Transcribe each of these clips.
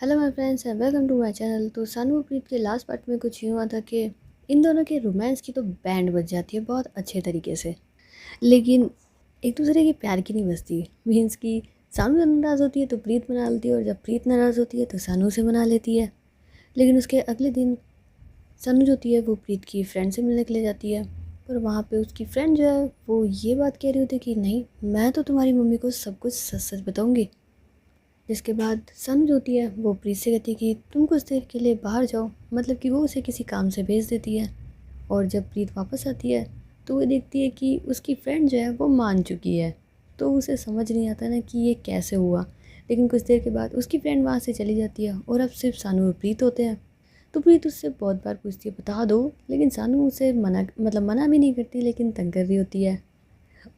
Hello my friends and welcome to my channel. तो सानू और प्रीत के लास्ट पार्ट में कुछ यूँ हुआ था कि इन दोनों के रोमांस की तो बैंड बज जाती है बहुत अच्छे तरीके से, लेकिन एक दूसरे के प्यार की नहीं बजती। मीन्स कि सानू जब नाराज़ होती है तो प्रीत मना लेती है और जब प्रीत नाराज़ होती है तो सानू से मना लेती है। लेकिन उसके अगले दिन सानू जो होती है वो प्रीत की फ्रेंड से मिलने के लिए जाती है, पर वहाँ पे उसकी फ्रेंड जो है वो ये बात कह रही होती है कि नहीं, मैं तो तुम्हारी मम्मी को सब कुछ सच सच बताऊँगी। जिसके बाद सन जो होती है वो प्रीत से कहती है कि तुम कुछ देर के लिए बाहर जाओ, मतलब कि वो उसे किसी काम से भेज देती है। और जब प्रीत वापस आती है तो वो देखती है कि उसकी फ्रेंड जो है वो मान चुकी है। तो उसे समझ नहीं आता ना कि ये कैसे हुआ। लेकिन कुछ देर के बाद उसकी फ्रेंड वहाँ से चली जाती है और अब सिर्फ सानू और प्रीत होते हैं। तो प्रीत उससे बहुत बार पूछती है बता दो, लेकिन सानू उसे मना भी नहीं करती, लेकिन तंग कर रही होती है।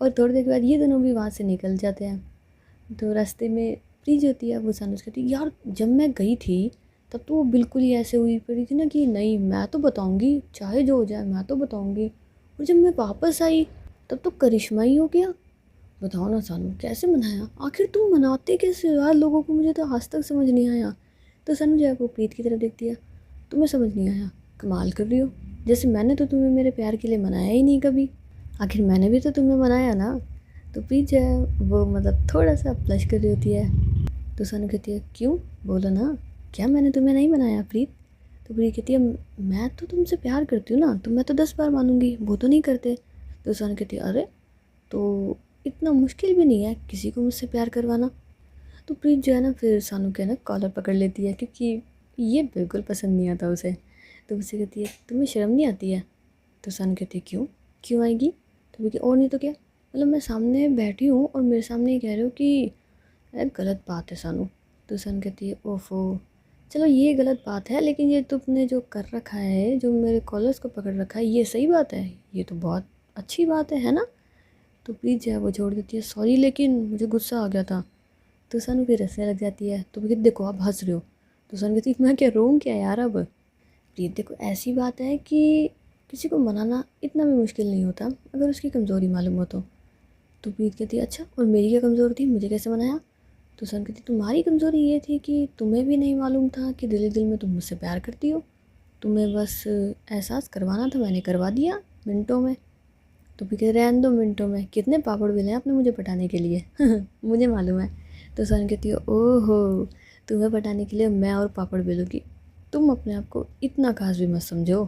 और थोड़ी देर के बाद ये दोनों भी वहाँ से निकल जाते हैं। तो रास्ते में प्रीत जो होती है वो सानू से कहती है यार, जब मैं गई थी तब तो वो बिल्कुल ही ऐसे हुई पड़ी थी ना कि नहीं, मैं तो बताऊंगी, चाहे जो हो जाए मैं तो बताऊंगी। और जब मैं वापस आई तब तो करिश्मा ही हो गया। बताओ ना सानू, कैसे मनाया? आखिर तुम मनाते कैसे हो यार लोगों को? मुझे तो आज तक समझ नहीं आया। तो सानू जो है वो प्रीत की तरफ देखती है। तुम्हें समझ नहीं आया? कमाल कर रही हो। जैसे मैंने तो तुम्हें मेरे प्यार के लिए मनाया ही नहीं कभी। आखिर मैंने भी तो तुम्हें मनाया ना। तो प्रीत जो है वो थोड़ा सा ब्लश कर रही होती है। तो सानू कहती है क्यों, बोलो ना, क्या मैंने तुम्हें नहीं बनाया प्रीत? तो प्रीत कहती है मैं तो तुमसे प्यार करती हूँ ना, तो मैं तो 10 बार मानूंगी, वो तो नहीं करते। तो सानू कहती है अरे, तो इतना मुश्किल भी नहीं है किसी को मुझसे प्यार करवाना। तो प्रीत जो है ना फिर सानू के ना कॉलर पकड़ लेती है, क्योंकि ये बिल्कुल पसंद नहीं आता उसे। तो उससे कहती है तुम्हें शर्म नहीं आती है? तो सानू कहती है क्यों, क्यों आएगी? तो बोलती और नहीं तो क्या, मतलब मैं सामने बैठी हूँ और मेरे सामने ही कह रहे हो कि यार गलत बात है सानू। तो सन कहती है ओफो, चलो ये गलत बात है, लेकिन ये तुमने जो कर रखा है, जो मेरे कॉलर्स को पकड़ रखा है, ये सही बात है, ये तो बहुत अच्छी बात है ना? तो प्लीज़ जो है वो छोड़ देती है, सॉरी लेकिन मुझे गुस्सा आ गया था। तो सनु फिर हंसने लग जाती है। तो कहती देखो आप हंस रहे हो। तो सन कहती मैं क्या रोऊँ क्या यार अब? प्रीत देखो ऐसी बात है कि किसी को मनाना इतना भी मुश्किल नहीं होता अगर उसकी कमज़ोरी मालूम हो तो। प्रीत कहती है अच्छा, और मेरी क्या कमज़ोरी थी, मुझे कैसे मनाया? तो सन कहती तुम्हारी कमज़ोरी ये थी कि तुम्हें भी नहीं मालूम था कि दिल दिल में तुम मुझसे प्यार करती हो। तुम्हें बस एहसास करवाना था, मैंने करवा दिया मिनटों में। तो भी कह रहने दो, मिनटों में कितने पापड़ बेले हैं आपने मुझे पटाने के लिए मुझे मालूम है। तो सन कहती है ओहो, तुम्हें पटाने के लिए मैं और पापड़ बेलूँगी, तुम अपने आप को इतना खास भी मत समझो।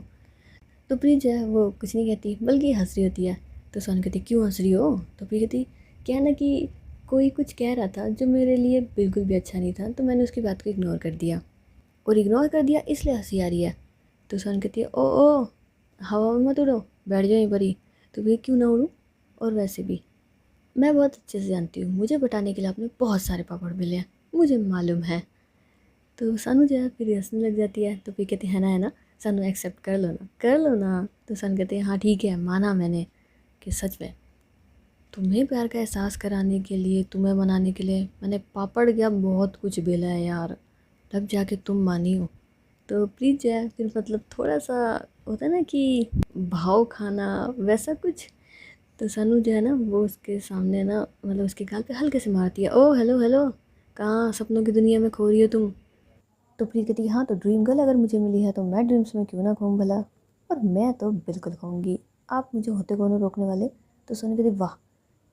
तो प्रीत जो है वो कुछ नहीं कहती बल्कि हंस रही होती है। तो सोन कहती क्यों हंस रही हो? तो प्रीत कहती क्या ना कि कोई कुछ कह रहा था जो मेरे लिए बिल्कुल भी अच्छा नहीं था, तो मैंने उसकी बात को इग्नोर कर दिया, और इग्नोर कर दिया इसलिए हंसी आ रही है। तो सोन कहती है ओ हवा में मत उड़ो, बैठ जाओ यहीं पर ही। तो प्रीत क्यों ना उड़ूँ, और वैसे भी मैं बहुत अच्छे से जानती हूँ मुझे बताने के लिए आपने बहुत सारे पापड़ मिले हैं, मुझे मालूम है। तो सानू जो है फिर हंसने लग जाती है। तो फिर कहती है ना, सानू एक्सेप्ट कर लो ना, कर लो ना। तो सन कहते हैं हाँ ठीक है, माना मैंने कि सच में तुम्हें प्यार का एहसास कराने के लिए, तुम्हें मनाने के लिए मैंने पापड़ क्या बहुत कुछ बेला है यार, तब जाके तुम मानी हो। तो प्लीज़ जो है फिर थोड़ा सा होता है ना कि भाव खाना वैसा कुछ। तो सनू जो है ना वो उसके सामने ना उसके गाल पे हल्के से मारती है, ओ हेलो हेलो, कहाँ सपनों की दुनिया में खो रही हो तुम? तो प्रीत कहती हाँ, तो ड्रीम गर्ल अगर मुझे मिली है तो मैं ड्रीम्स में क्यों ना खाऊं भला। और मैं तो बिल्कुल खाऊंगी, आप मुझे होते कौन हो रोकने वाले? तो सोनी कहती वाह,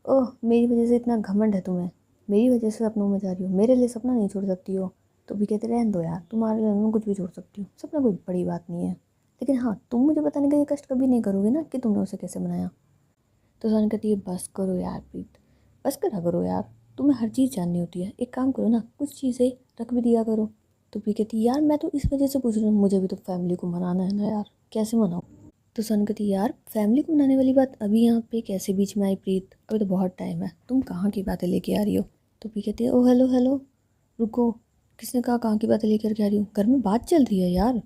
ओह मेरी वजह से इतना घमंड है तुम्हें, मेरी वजह से सपनों में जा रही हो, मेरे लिए सपना नहीं छोड़ सकती हो? तो भी कहते रहने दो यार, तुम्हारे लिए मैं कुछ भी छोड़ सकती हूँ, सपना कोई बड़ी बात नहीं है। लेकिन हाँ, तुम मुझे बताने का ये कष्ट कभी नहीं करोगे ना कि तुमने उसे कैसे बनाया। तो सोनी कहती है बस करो यार प्रीत, बस करा करो यार, तुम्हें हर चीज़ जाननी होती है, एक काम करो ना, कुछ चीज़ें रख भी दिया करो। तो प्रीत कहती है यार मैं तो इस वजह से पूछ रही हूँ, मुझे भी तो फैमिली को मनाना है ना यार, कैसे मनाऊँ? तो सन कहती यार फैमिली को मनाने वाली बात अभी यहाँ पे कैसे बीच में आई प्रीत, अभी तो बहुत टाइम है, तुम कहाँ की बातें लेके आ रही हो? तो प्रीत कहती है ओ हेलो हेलो, रुको, किसने कहा कहाँ की बातें लेकर के आ रही हूँ, घर में बात चल रही है यार।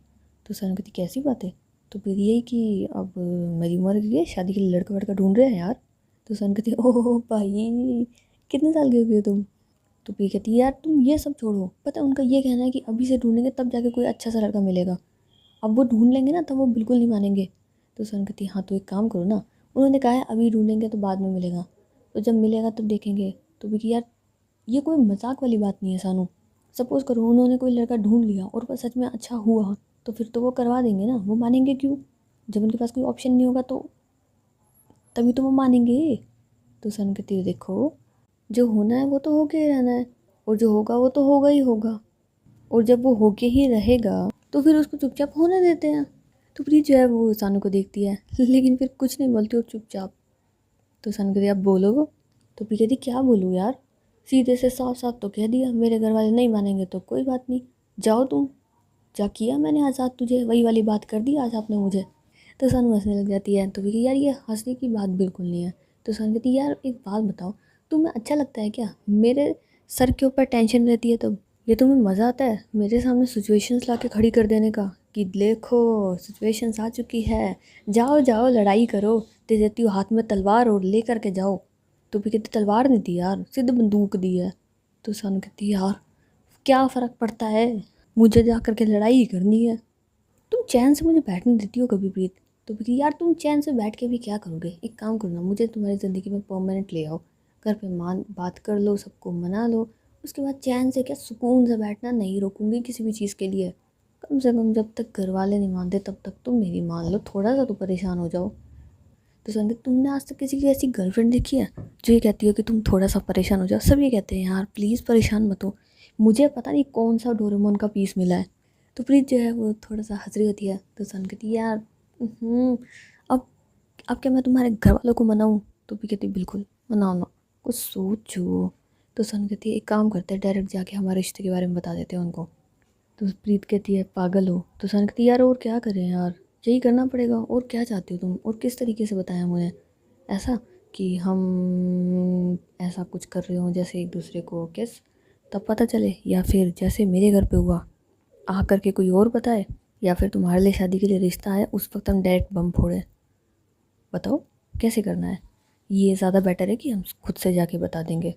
तो सन कहती कैसी बात है? तो फिर यही कि अब मेरी उम्र की है, शादी के लिए लड़का वड़का ढूंढ रहे हैं यार। तो सन कहती ओह भाई, कितने साल की हो गई हो तुम? तो प्रीत कहती है यार तुम ये सब छोड़ो, पता है उनका ये कहना है कि अभी से ढूंढेंगे तब जाके कोई अच्छा सा लड़का मिलेगा, अब वो ढूंढ लेंगे ना तब वो बिल्कुल नहीं मानेंगे। तो सन कहती हाँ तो एक काम करो ना, उन्होंने कहा है अभी ढूंढेंगे तो बाद में मिलेगा, तो जब मिलेगा तब देखेंगे। तो भी कि यार ये कोई मजाक वाली बात नहीं है सानू, सपोज़ करो उन्होंने कोई लड़का ढूँढ लिया और वो सच में अच्छा हुआ, तो फिर तो वो करवा देंगे ना, वो मानेंगे क्यों? जब उनके पास कोई ऑप्शन नहीं होगा तो तभी तो वो मानेंगे। तो सन कहती है देखो, जो होना है वो तो होके ही रहना है, और जो होगा वो तो होगा ही होगा, और जब वो होके ही रहेगा तो फिर उसको चुपचाप होने देते हैं। तो प्रीत जो है वो सानू को देखती है लेकिन फिर कुछ नहीं बोलती और चुपचाप। तो सानू कहती है अब बोलो। तो प्रीत कहती क्या बोलूँ यार, सीधे से साफ साफ तो कह दिया, मेरे घर वाले नहीं मानेंगे तो कोई बात नहीं, जाओ तुम, जा किया मैंने आज़ाद तुझे, वही वाली बात कर दी आज आपने मुझे। तो सानू हंसने लग जाती है। तो भी यार ये हंसने की बात बिल्कुल नहीं है। तो सानू कहती है यार एक बात बताओ, तुम्हें अच्छा लगता है क्या मेरे सर के ऊपर टेंशन रहती है तब? ये तुम्हें मज़ा आता है मेरे सामने सिचुएशंस ला के खड़ी कर देने का, कि देखो सिचुएशंस आ चुकी है, जाओ जाओ लड़ाई करो, दे देती हूँ हाथ में तलवार और ले करके जाओ। तो भी कहती तलवार नहीं दी यार, सिर्फ बंदूक दी है। तो सानू कहती यार क्या फ़र्क पड़ता है, मुझे जा करके लड़ाई ही करनी है, तुम चैन से मुझे बैठने देती हो कभी प्रीत? तो भी यार तुम चैन से बैठ के भी क्या करोगे, एक काम करो ना, मुझे तुम्हारी ज़िंदगी में परमानेंट ले आओ, घर पे मान बात कर लो, सबको मना लो, उसके बाद चैन से क्या सुकून से बैठना, नहीं रोकूंगी किसी भी चीज़ के लिए। कम से कम जब तक घर वाले नहीं मानते तब तक तुम मेरी मान लो, थोड़ा सा तो परेशान हो जाओ। तो संदीप तुमने आज तक किसी की ऐसी गर्लफ्रेंड देखी है जो ये कहती हो कि तुम थोड़ा सा परेशान हो जाओ? सब ये कहते हैं यार प्लीज़ परेशान मत हो, मुझे पता नहीं कौन सा डोरेमोन का पीस मिला है। तो प्रीत जो है वो थोड़ा सा हंस रही होती है। तो सन कहती है यार अब अब क्या मैं तुम्हारे घर वालों को मनाऊँ? तो भी कहती बिल्कुल मनाओ ना, कुछ सोचो। तो सन कहती है एक काम करते हैं, डायरेक्ट जाके हमारे रिश्ते के बारे में बता देते हैं उनको। तो प्रीत कहती है पागल हो? तो सन कहती है यार और क्या करें यार, यही करना पड़ेगा, और क्या चाहती हो तुम, और किस तरीके से बताया मुझे? ऐसा कि हम ऐसा कुछ कर रहे हों जैसे एक दूसरे को किस तब पता चले, या फिर जैसे मेरे घर पे हुआ आ करके कोई और बताए, या फिर तुम्हारे लिए शादी के लिए रिश्ता है उस वक्त हम डायरेक्ट बम फोड़े? बताओ कैसे करना है? ये ज़्यादा बेटर है कि हम खुद से जाके बता देंगे।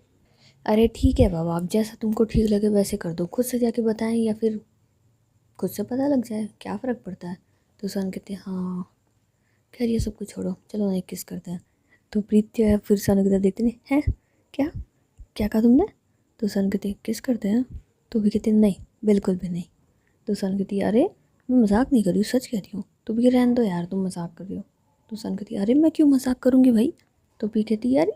अरे ठीक है बाबा, आप जैसा तुमको ठीक लगे वैसे कर दो, खुद से जाके बताएं या फिर खुद से पता लग जाए, क्या फ़र्क पड़ता है? तो सन कहते हैं हाँ खैर ये सब कुछ छोड़ो, चलो ना एक किस करते हैं। तो प्रीत जो है फिर सन की तरफ देखते नहीं हैं, क्या क्या कहा तुमने? तो सन कहती किस करते हैं? तो भी कहती नहीं बिल्कुल भी नहीं। तो सन कहती अरे मैं मजाक नहीं कर रही हूँ, सच कह रही हूँ। तो भी रहने दो यार तुम मजाक कर रही हो। तो सन कहती अरे मैं क्यों मजाक करूँगी भाई? तो भी कहती यार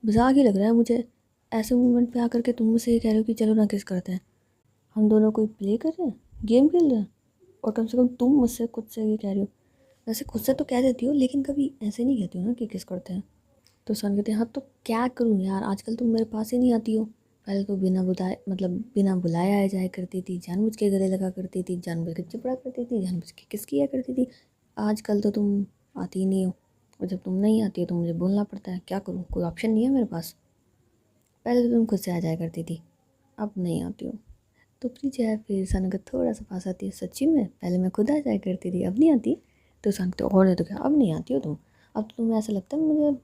मजाक ही लग रहा है मुझे, ऐसे मोमेंट पे आकर के तुम मुझसे ये कह रहे हो कि चलो ना किस करते हैं, हम दोनों कोई प्ले कर रहे हैं, गेम खेल रहे हैं, और कम से कम तुम मुझसे खुद से ये कह रही हो। वैसे खुद से तो कह देती हो लेकिन कभी ऐसे नहीं कहती हो ना कि किस करते हैं। तो सन कहते हैं हाँ तो क्या करूँ यार, आजकल तुम मेरे पास ही नहीं आती हो, पहले तो बिना बुलाए मतलब बिना बुलाए आ जाया करती थी, जानबूझ के गले लगा करती थी, जानबूझ के चिपड़ा करती थी, जानबूझ के किस किया करती थी। आजकल तो तुम आती ही नहीं हो, और जब तुम नहीं आती हो तो मुझे बोलना पड़ता है, क्या करूँ, कोई ऑप्शन नहीं है मेरे पास। पहले तो तुम खुद से आ जाया करती थी, अब नहीं आती हो। तो प्लीज है फिर सन का थोड़ा सा पास आती है, सच्ची में पहले मैं खुद आ जाया करती थी अब नहीं आती? तो सन तो और है तो क्या, अब नहीं आती हो तुम? अब तो तुम्हें ऐसा लगता है मुझे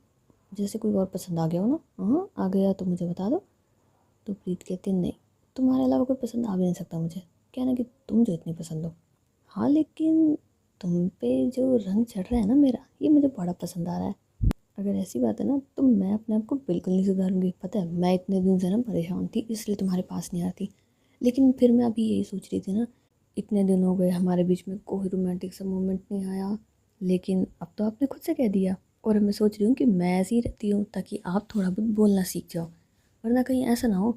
जैसे कोई और पसंद आ गया हो ना, हाँ आ गया तो मुझे बता दो। तो प्रीत कहती नहीं, तुम्हारे अलावा कोई पसंद आ भी नहीं सकता मुझे, क्या ना कि तुम जो इतनी पसंद हो। हाँ लेकिन तुम पे जो रंग चढ़ रहा है ना मेरा, ये मुझे बड़ा पसंद आ रहा है। अगर ऐसी बात है ना तो मैं अपने आप को बिल्कुल नहीं सुधारूंगी, पता है मैं इतने दिन से ना परेशान थी इसलिए तुम्हारे पास नहीं आती। लेकिन फिर मैं अभी यही सोच रही थी ना, इतने दिन हो गए हमारे बीच में कोई रोमांटिक सा मोमेंट नहीं आया, लेकिन अब तो आपने खुद से कह दिया, और अब मैं सोच रही हूँ कि मैं ऐसी ही रहती हूँ ताकि आप थोड़ा बहुत बोलना सीख जाओ, वरना कहीं ऐसा ना हो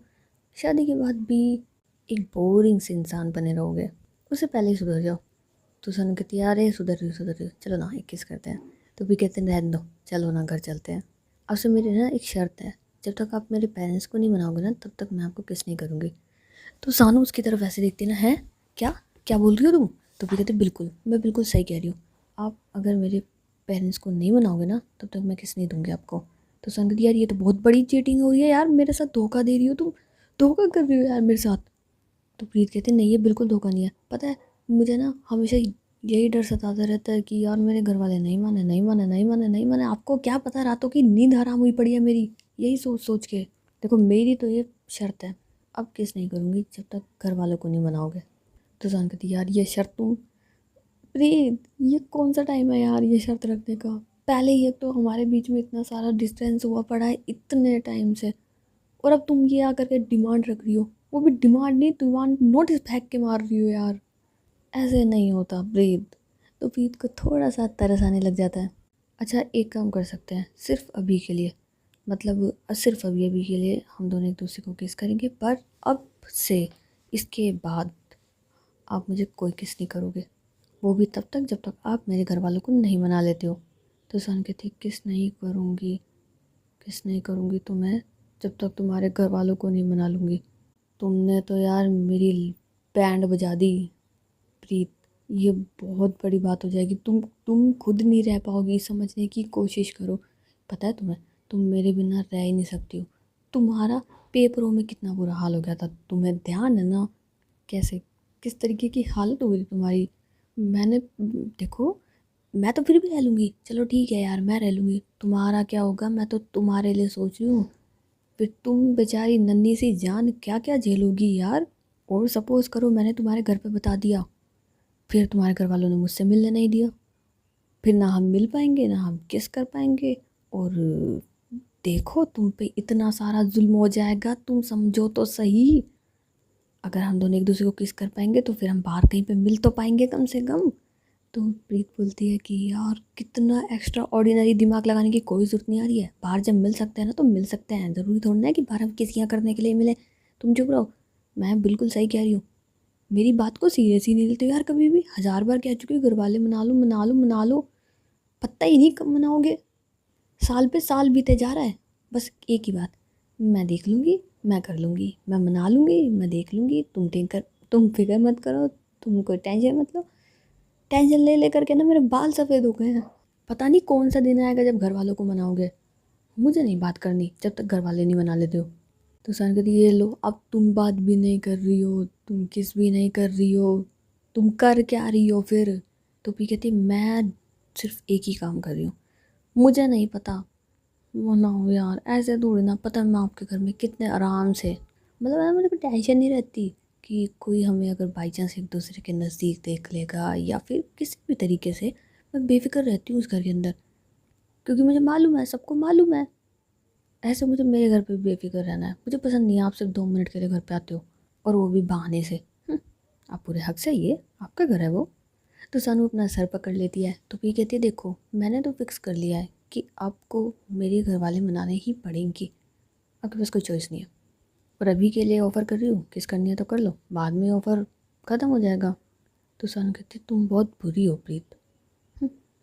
शादी के बाद भी एक बोरिंग से इंसान बने रहोगे, उससे पहले ही सुधर जाओ। तो सन कहती है अरे सुधर रही हो, चलो ना एक किस करते हैं। तो भी कहते हैं रहने दो, चलो ना घर चलते हैं। अब से मेरी ना एक शर्त है, जब तक आप मेरे पेरेंट्स को नहीं मनाओगे ना तब तक मैं आपको किस नहीं करूँगी। तो सानू उसकी तरफ ऐसे देखती ना, है क्या क्या बोल रही हो तुम? तो भी कहते बिल्कुल मैं बिल्कुल सही कह रही हूँ, आप अगर मेरे पेरेंट्स को नहीं मनाओगे ना तब तक मैं किस नहीं दूंगी आपको। तो सन कहती यार ये तो बहुत बड़ी चीटिंग हो रही है यार, मेरे साथ धोखा दे रही हो तुम, धोखा कर रही हो यार मेरे साथ। तो प्रीत कहते नहीं ये बिल्कुल धोखा नहीं है, पता है मुझे ना हमेशा यही डर सताता रहता है कि यार मेरे घर वाले नहीं माने नहीं माने नहीं माने नहीं माने, आपको क्या पता रातों की नींद हराम हुई पड़ी है मेरी यही सोच सोच के। देखो मेरी तो ये शर्त है, अब किस नहीं करूँगी जब तक घर वालों को नहीं मनाओगे। तो जान कहती यार ये शर्त तुम, प्रीत ये कौन सा टाइम है यार ये शर्त रखने का? पहले ही एक तो हमारे बीच में इतना सारा डिस्टेंस हुआ पड़ा है इतने टाइम से, और अब तुम ये आकर के डिमांड रख रही हो, वो भी डिमांड नहीं, डिमांड नोटिस फेंक के मार रही हो यार। ऐसे नहीं होता प्रीत। तो प्रीत को थोड़ा सा तरस आने लग जाता है। अच्छा एक काम कर सकते हैं, सिर्फ अभी के लिए, मतलब सिर्फ अभी अभी के लिए हम दोनों एक दूसरे को किस करेंगे, पर अब से इसके बाद आप मुझे कोई किस नहीं करोगे, वो भी तब तक जब तक आप मेरे घर वालों को नहीं मना लेते हो। तो सन कहती किस नहीं करूँगी, किस नहीं करूँगी तो मैं जब तक तुम्हारे घर वालों को नहीं मना लूँगी। तुमने तो यार मेरी बैंड बजा दी प्रीत, ये बहुत बड़ी बात हो जाएगी। तुम खुद नहीं रह पाओगी, समझने की कोशिश करो। पता है तुम्हें, तुम मेरे बिना रह ही नहीं सकती हो। तुम्हारा पेपरों में कितना बुरा हाल हो गया था, तुम्हें ध्यान है ना? कैसे, किस तरीके की हालत हो गई थी तुम्हारी। मैंने, देखो, मैं तो फिर भी रह लूँगी, चलो ठीक है यार मैं रह लूँगी, तुम्हारा क्या होगा, मैं तो तुम्हारे लिए सोच रही हूँ। फिर तुम बेचारी नन्ही सी जान क्या क्या झेलोगी यार। और सपोज़ करो मैंने तुम्हारे घर पे बता दिया, फिर तुम्हारे घर वालों ने मुझसे मिलने नहीं दिया, फिर ना हम मिल पाएंगे ना हम किस कर पाएंगे। और देखो तुम पे इतना सारा जुल्म हो जाएगा, तुम समझो तो सही। अगर हम दोनों एक दूसरे को किस कर पाएंगे तो फिर हम बाहर कहीं पे मिल तो पाएंगे कम से कम। तो प्रीत बोलती है कि यार कितना एक्स्ट्रा ऑर्डिनरी दिमाग लगाने की कोई ज़रूरत नहीं आ रही है, बाहर जब मिल सकते हैं ना तो मिल सकते हैं, ज़रूरी थोड़ा ना है कि बाहर हम किसियाँ करने के लिए मिले। तुम चुप रहो, मैं बिल्कुल सही कह रही हूँ। मेरी बात को सीरियस ही नहीं लेते यार कभी भी, 1000 बार कह चुकी हूँ घर वाले मना लो मना लो मना लो, पता ही नहीं कब मनाओगे। साल पे साल बीते जा रहा है, बस एक ही बात, मैं देख लूँगी, मैं कर लूँगी, मैं मना लूँगी, मैं देख लूँगी, तुम फिक्र मत करो, तुम कोई टेंशन मत लो। टेंशन ले ले करके ना मेरे बाल सफ़ेद हो गए हैं। पता नहीं कौन सा दिन आएगा जब घर वालों को मनाओगे। मुझे नहीं बात करनी जब तक घर वाले नहीं मना लेते हो। तो सन कहती ये लो, अब तुम बात भी नहीं कर रही हो, तुम किस भी नहीं कर रही हो, तुम कर क्या रही हो फिर? तो भी कहती मैं सिर्फ एक ही काम कर रही हूँ, मुझे नहीं पता। मनाओ यार, ऐसे थोड़ी ना, पता है मैं आपके घर में कितने आराम से, मतलब है मुझे कोई टेंशन नहीं रहती कि कोई हमें अगर बाई चांस एक दूसरे के नज़दीक देख लेगा या फिर किसी भी तरीके से, मैं बेफिक्र रहती हूँ उस घर के अंदर, क्योंकि मुझे मालूम है, सबको मालूम है। ऐसे मुझे मेरे घर पे बेफिक्र रहना है, मुझे पसंद नहीं है आप सिर्फ 2 मिनट के लिए घर पे आते हो, और वो भी बहाने से। आप पूरे हक से आइए, आपका घर है वो। तो सानू अपना सर पकड़ लेती है, तो भी कहती है देखो मैंने तो फिक्स कर लिया है कि आपको मेरे घर वाले मनाने ही पड़ेंगे, आपके पास कोई चॉइस नहीं है। और अभी के लिए ऑफ़र कर रही हूँ, किस करनी है तो कर लो, बाद में ऑफ़र ख़त्म हो जाएगा। तो सानू कहती है तुम बहुत बुरी हो प्रीत।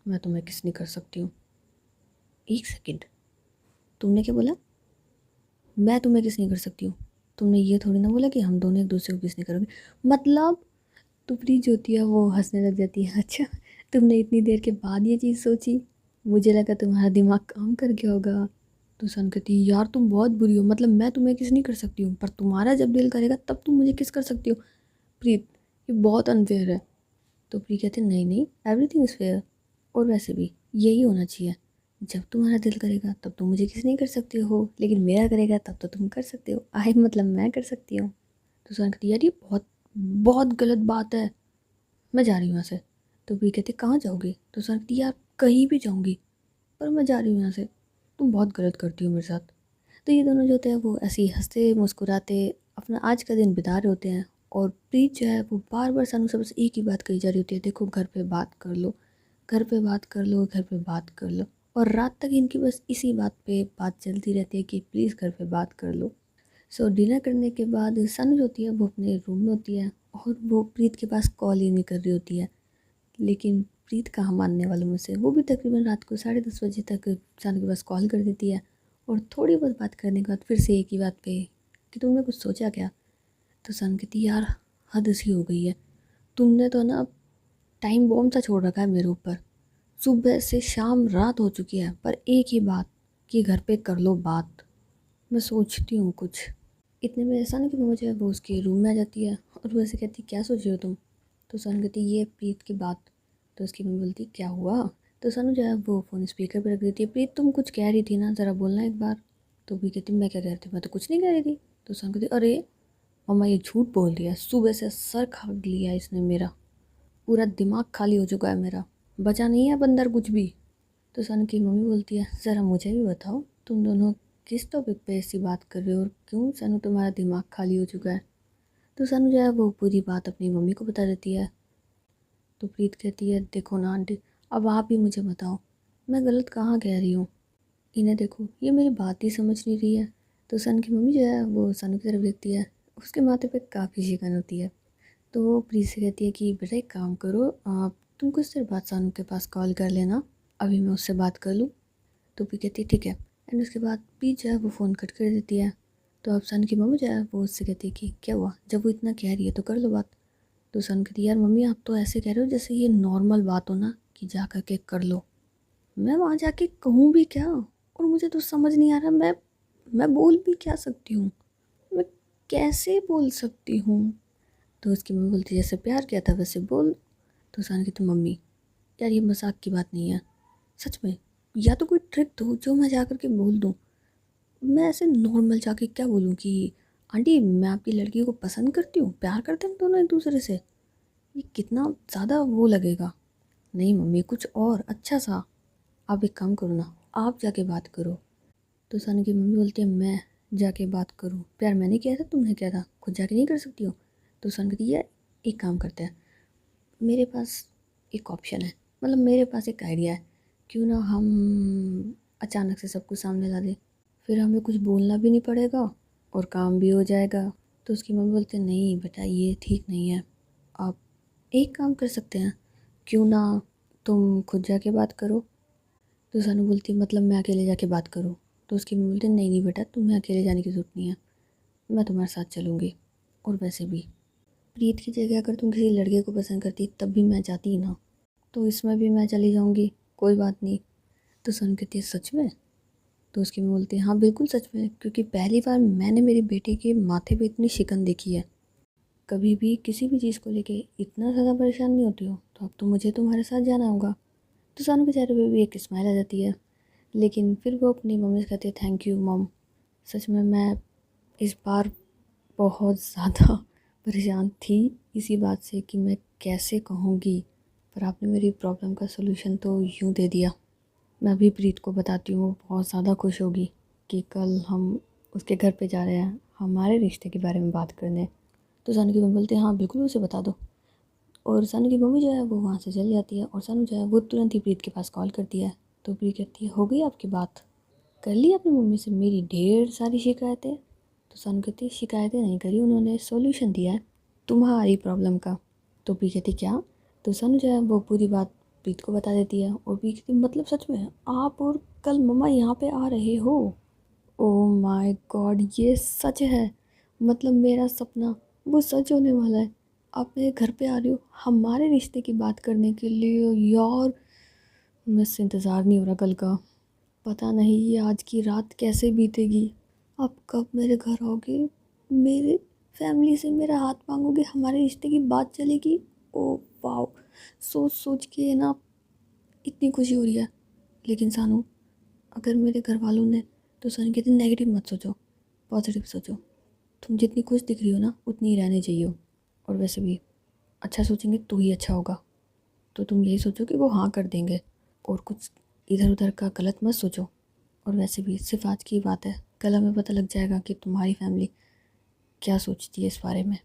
मैं तुम्हें किस नहीं कर सकती हूँ। एक सेकंड, तुमने क्या बोला? मैं तुम्हें किस नहीं कर सकती हूँ? तुमने ये थोड़ी ना बोला कि हम दोनों एक दूसरे को किस नहीं करोगे, मतलब? तो प्रीत जो होती है वो हंसने लग जाती है। अच्छा, तुमने इतनी देर के बाद ये चीज़ सोची, मुझे लगा तुम्हारा दिमाग काम कर गया होगा। तो सन कहती है यार तुम बहुत बुरी हो, मतलब मैं तुम्हें किस नहीं कर सकती हूँ पर तुम्हारा जब दिल करेगा तब तुम मुझे किस कर सकती हो। प्रीत ये बहुत अनफेयर है। तो प्रीत कहते नहीं नहीं, एवरीथिंग इज़ फेयर, और वैसे भी यही होना चाहिए, जब तुम्हारा दिल करेगा तब तुम मुझे किस नहीं कर सकते हो, लेकिन मेरा करेगा तब तो तुम कर सकते हो, आई मतलब मैं कर सकती हूँ। तो सन कहती यार ये बहुत बहुत गलत बात है, मैं जा रही हूँ यहाँ से। तो भी कहते कहाँ जाओगी? तो सर कहती यार कहीं भी जाऊँगी, पर मैं जा रही हूँ यहाँ से, तुम बहुत गलत करती हो मेरे साथ। तो ये दोनों जो होते हैं वो ऐसे ही हंसते मुस्कुराते अपना आज का दिन बिता रहे होते हैं। और प्रीत जो है वो बार बार सानू से बस एक ही बात कही जा रही होती है, देखो घर पे बात कर लो, घर पे बात कर लो, घर पे बात कर लो। और रात तक इनकी बस इसी बात पे बात चलती रहती है कि प्लीज़ घर पे बात कर लो। सो डिनर करने के बाद सन जो होती है वो अपने रूम में होती है, और वो प्रीत के पास कॉल ही नहीं कर रही होती है। लेकिन प्रीत कहाँ मानने वालों में से, वो भी तकरीबन रात को 10:30 बजे तक सन के पास कॉल कर देती है। और थोड़ी बहुत बात करने के बाद फिर से एक ही बात पे कि तुमने कुछ सोचा क्या? तो सन कहती यार हद सी हो गई है, तुमने तो ना टाइम बॉम्ब सा छोड़ रखा है मेरे ऊपर। सुबह से शाम रात हो चुकी है पर एक ही बात कि घर पे कर लो बात। मैं सोचती हूँ कुछ। इतने में ऐसा ना कि मम्मा जो है वो उसके रूम में आ जाती है, और वो ऐसे कहती क्या सोच रहे हो तुम? तो सन कहती ये प्रीत की बात। तो उसकी मम्मी बोलती क्या हुआ? तो सनु जो है वो फ़ोन स्पीकर पे रख देती है, प्रीत तुम कुछ कह रही थी ना, ज़रा बोलना एक बार। तो भी कहती मैं क्या कह रही थी, मैं तो कुछ नहीं कह रही थी। तो सन कहती अरे मम्मा ये झूठ बोल रही है, सुबह से सर खा लिया इसने मेरा, पूरा दिमाग खाली हो चुका है मेरा, बचा नहीं है अब अंदर कुछ भी। तो सन की मम्मी बोलती है ज़रा मुझे भी बताओ तुम दोनों किस टॉपिक पे ऐसी बात कर रहे हो, और क्यों सनु तुम्हारा दिमाग खाली हो चुका है? तो सानू जो है वो पूरी बात अपनी मम्मी को बता देती है। तो प्रीत कहती है, देखो ना आंटी, अब आप ही मुझे बताओ, मैं गलत कहाँ कह रही हूँ। इन्हें देखो, ये मेरी बात ही समझ नहीं रही है। तो सन की मम्मी जो है वो सानू की तरफ देखती है, उसके माथे पे काफ़ी शिकन होती है। तो वो प्रीत से कहती है कि बेटा एक काम करो, आप तुम कुछ देर बाद सानू के पास कॉल कर लेना, अभी मैं उससे बात कर लूँ। तो प्रीत कहती है ठीक है। एंड उसके बाद प्रीत जो है वो फ़ोन कट कर देती है। तो अब सन की मम्मी जो है वो उससे कहती है कि क्या हुआ, जब वो इतना कह रही है तो कर लो बात। तो सन कहती है, यार मम्मी आप तो ऐसे कह रहे हो जैसे ये नॉर्मल बात हो ना कि जा कर के कर लो। मैं वहाँ जाके कहूँ भी क्या, और मुझे तो समझ नहीं आ रहा मैं बोल भी क्या सकती हूँ, मैं कैसे बोल सकती हूँ। तो उसकी मम्मी बोलती जैसे प्यार किया था वैसे बोल। तो सन कहती मम्मी यार ये मजाक की बात नहीं है, सच में, या तो कोई ट्रिक दो जो मैं जा कर के बोल दूँ। मैं ऐसे नॉर्मल जाके क्या बोलूँ कि आंटी मैं आपकी लड़की को पसंद करती हूँ, प्यार करते हैं हम दोनों एक दूसरे से, ये कितना ज़्यादा वो लगेगा। नहीं मम्मी कुछ और अच्छा सा, आप एक काम करो ना, आप जाके बात करो। तो सन की मम्मी बोलती है मैं जाके बात करूँ, प्यार मैंने किया था तुमने किया था, खुद जाके नहीं कर सकती हो। तो सन कहती है एक काम करते हैं, मेरे पास एक ऑप्शन है, मतलब मेरे पास एक आइडिया है, क्यों ना हम अचानक से सब कुछ सामने ला दें, फिर हमें कुछ बोलना भी नहीं पड़ेगा और काम भी हो जाएगा। तो उसकी मम्मी बोलते हैं नहीं बेटा ये ठीक नहीं है, आप एक काम कर सकते हैं, क्यों ना तुम खुद जाके बात करो। तो सानू बोलती है मतलब मैं अकेले जाके बात करूँ। तो उसकी मम्मी बोलती है नहीं नहीं बेटा तुम्हें अकेले जाने की ज़रूरत नहीं है, मैं तुम्हारे साथ चलूँगी। और वैसे भी प्रीत की जगह अगर तुम किसी लड़के को पसंद करती तब भी मैं जाती ना, तो इसमें भी मैं चली जाऊँगी, कोई बात नहीं। तो सन कहती है सच में। तो उसकी मम्मी बोलती है हाँ बिल्कुल सच में, क्योंकि पहली बार मैंने मेरे बेटे के माथे पे इतनी शिकन देखी है, कभी भी किसी भी चीज़ को लेके इतना ज़्यादा परेशान नहीं होती हो, तो अब तो मुझे तुम्हारे साथ जाना होगा। तो सानू के चेहरे पे भी एक स्माइल आ जाती है, लेकिन फिर वो अपनी मम्मी से कहती है थैंक यू मॉम, सच में मैं इस बार बहुत ज़्यादा परेशान थी इसी बात से कि मैं कैसे कहूँगी, पर आपने मेरी प्रॉब्लम का सलूशन तो यूँ दे दिया। मैं अभी प्रीत को बताती हूँ, वो बहुत ज़्यादा खुश होगी कि कल हम उसके घर पे जा रहे हैं हमारे रिश्ते के बारे में बात करने। तो सानू की मम्मी बोलती है हाँ बिल्कुल उसे बता दो। और सानू की मम्मी जो है वो वहाँ से चली जाती है और सानू जो है वो तुरंत ही प्रीत के पास कॉल करती है। तो प्रीत कहती है हो गई आपकी बात, कर ली अपनी मम्मी से मेरी ढेर सारी शिकायतें। तो सानू कहती है शिकायतें नहीं करी, उन्होंने सॉल्यूशन दिया है तुम्हारी प्रॉब्लम का। तो प्रीत कहती क्या। तो सानू जो है वो पूरी बात प्रीत को बता देती है और प्रीत कहती मतलब सच में आप और कल मम्मा यहाँ पे आ रहे हो। ओह माय गॉड ये सच है, मतलब मेरा सपना वो सच होने वाला है, आप मेरे घर पे आ रही हो हमारे रिश्ते की बात करने के लिए। यार मुझसे इंतज़ार नहीं हो रहा कल का, पता नहीं ये आज की रात कैसे बीतेगी, आप कब मेरे घर आओगे, मेरे फैमिली से मेरा हाथ मांगोगे, हमारे रिश्ते की बात चलेगी। ओ वाह, सोच सोच के ना इतनी खुशी हो रही है। लेकिन सानू अगर मेरे घर वालों ने, तो सानू कहते नेगेटिव मत सोचो, पॉजिटिव सोचो, तुम जितनी खुश दिख रही हो ना उतनी ही रहने चाहिए, और वैसे भी अच्छा सोचेंगे तो ही अच्छा होगा। तो तुम यही सोचो कि वो हाँ कर देंगे और कुछ इधर उधर का गलत मत सोचो। और वैसे भी सिर्फ आज की बात है, कल हमें पता लग जाएगा कि तुम्हारी फैमिली क्या सोचती है इस बारे में,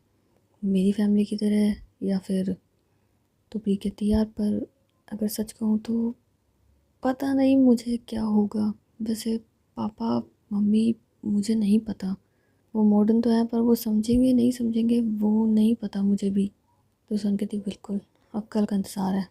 मेरी फैमिली की तरह है या फिर। तो प्री कहती यार पर अगर सच कहूँ तो पता नहीं मुझे क्या होगा। वैसे पापा मम्मी मुझे नहीं पता, वो मॉडर्न तो है पर वो समझेंगे नहीं समझेंगे वो नहीं पता मुझे भी। तो सन कहती बिल्कुल अब कल का इंतज़ार है।